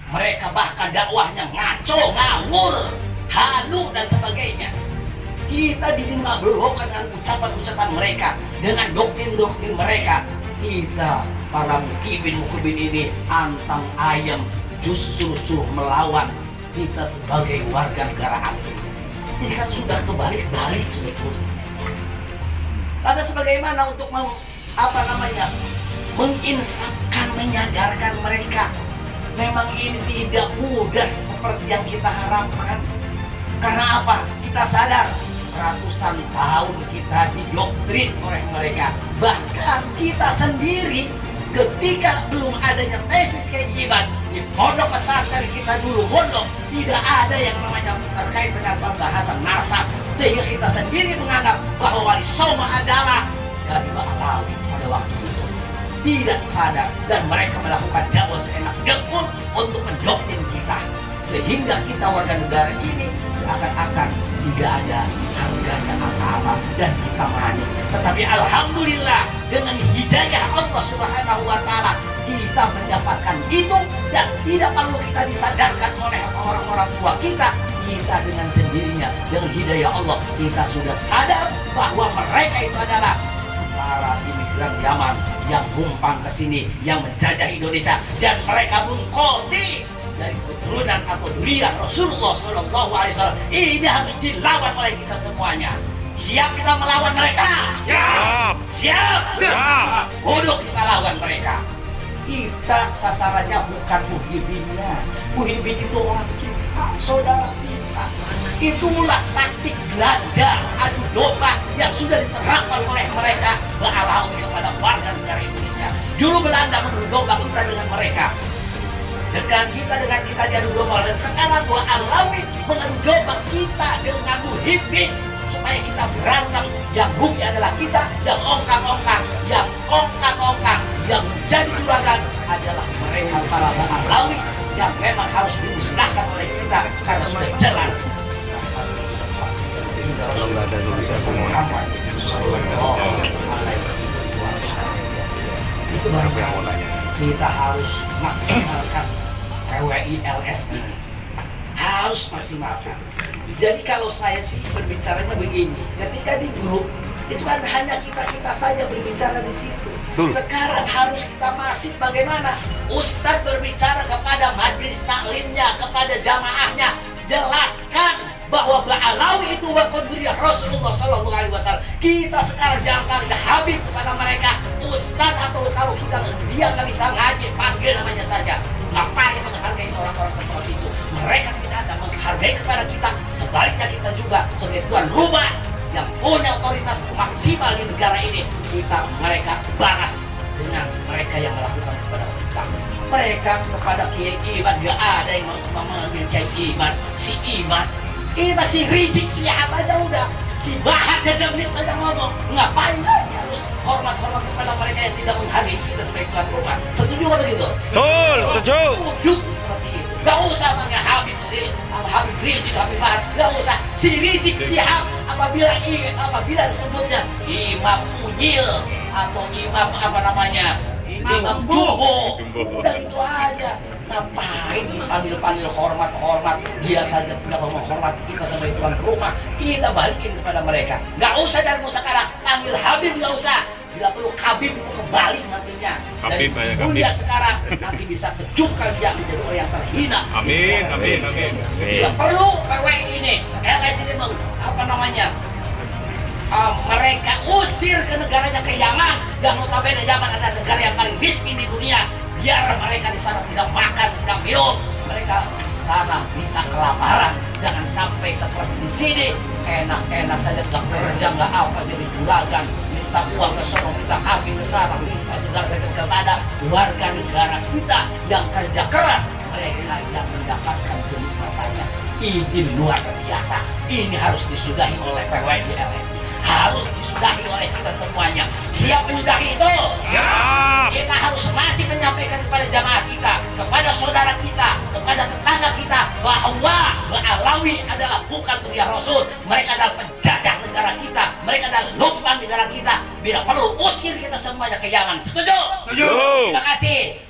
Mereka bahkan dakwahnya ngaco, ngawur, halu dan sebagainya. Kita dimabelokkan dengan ucapan-ucapan mereka, dengan doktrin-doktrin mereka. Kita para mukibin ini antang ayam justru suruh melawan kita sebagai warga negara asing. Ini kan sudah kebalik-balik sebetulnya. Lantas sebagaimana untuk menginsafkan, menyadarkan mereka. Memang ini tidak mudah seperti yang kita harapkan. Karena apa? Kita sadar ratusan tahun kita didoktrin oleh mereka. Bahkan kita sendiri ketika belum adanya tesis keimanan di pondok pesantren kita dulu mondok, tidak ada yang namanya terkait dengan pembahasan nasab, sehingga kita sendiri menganggap bahwa Wali Songo adalah dari Ba'alawi pada waktu itu. Tidak sadar dan mereka melakukan dakwah seenak dengkul untuk mendoktrin kita, sehingga kita warga negara ini seakan-akan tidak ada harganya apa-apa dan kita maju. Tetapi alhamdulillah dengan hidayah Allah Subhanahu wa taala kita mendapatkan itu, dan tidak perlu kita disadarkan oleh orang-orang tua kita. Kita dengan sendirinya dengan hidayah Allah kita sudah sadar bahwa mereka itu adalah para imigran Yaman yang numpang ke sini, yang menjajah Indonesia, dan mereka mengkoti dari keturunan atau duriyah Rasulullah Sallallahu Alaihi Wasallam. Ini harus dilawan oleh kita semuanya. Siap kita melawan mereka? Siap. Siap. Siap. Kudu kita lawan mereka. Kita sasarannya bukan muhibinnya. Muhibin itu orang kita, saudara kita. Itulah taktik Belanda adu domba yang sudah diterapkan oleh mereka Ba'alawi kepada warga negara Indonesia. Dulu Belanda mengadu domba kita dengan mereka. Dengan kita diadu domba, dan sekarang Ba'alawi mengadu domba kita dengan muhibin supaya kita berantem. Yang rugi adalah kita, yang ongkang-ongkang, yang menjadi juragan adalah mereka para Ba'alawi yang memang harus dimusnahkan oleh kita karena sudah jelas. Kalau nggak ada Indonesia semua. Itu baru kita harus maksimalkan PWI LS ini. Harus maksimalkan. Jadi kalau saya sih berbicaranya begini, ketika di grup itu kan hanya kita saja berbicara di situ. Sekarang harus kita masif bagaimana Ustadz berbicara kepada majelis taklimnya, kepada jamaahnya, jelaskan bahwa Ba'alawi itu bukan duriyah Rasulullah Sallallahu Alaihi Wasallam. Kita sekarang jangan panggil Habib kepada mereka Ustadz, atau kalau dia nggak bisa ngaji, panggil namanya saja. Ngapain menghargai orang-orang seperti itu? Mereka tidak ada menghargai kepada kita. Sebaliknya kita juga sebagai tuan rumah yang punya otoritas maksimal di negara ini, mereka balas dengan mereka yang melakukan kepada kita. Mereka kepada Kiai Iman, gak ada yang memanggil Kiai Iman, si Iman. Kita si Rizik Syihab aja udah, si Bahar dan menit saja ngomong. Ngapain lagi harus hormat-hormat kepada mereka yang tidak menghargai kita sebagai tuan rumah? Setuju nggak begitu? Betul, setuju. Setuju seperti itu. Gak usah manggil Habib Habib Rizik, Habib Bahar, gak usah. Si Rizik Syihab apabila disebutnya Imam Unyil atau Imam Imam Jumbo, udah gitu aja. Ngapain dipanggil-panggil hormat-hormat? Dia saja tidak mau menghormati kita sebagai tuan rumah. Kita balikin kepada mereka. Gak usah dari sekarang panggil Habib, gak usah. Bila perlu Habib itu kebalik nantinya. Habib dari aja, dunia Habib. sekarang nanti bisa kejutkan dia menjadi orang yang terhina. Amin, amin, amin. Bila perlu PWI ini, LS ini mereka usir ke negaranya, ke Yaman, yang notabene Yaman adalah negara yang paling miskin di dunia. Biar mereka di sana tidak makan, tidak minum, mereka di sana bisa kelaparan. Jangan sampai seperti di sini enak-enak saja, nggak kerja, nggak apa, jadi juragan, minta uang ke sono, minta kambing ke sana, minta segala kepada warga negara kita yang kerja keras. Mereka yang mendapatkan kenikmatannya. Ini luar biasa. Ini harus disudahi oleh PWI LSI. Harus disudahi oleh kita semuanya. Siap menyudahi itu? Siap. Kita harus masih menyampaikan kepada jamaah kita, kepada saudara kita, kepada tetangga kita, bahwa Ba'alawi adalah bukan duriyah Rasul. Mereka adalah penjajah negara kita. Mereka adalah numpang negara kita. Bila perlu usir kita semuanya ke Yaman. Setuju? Setuju. Terima kasih.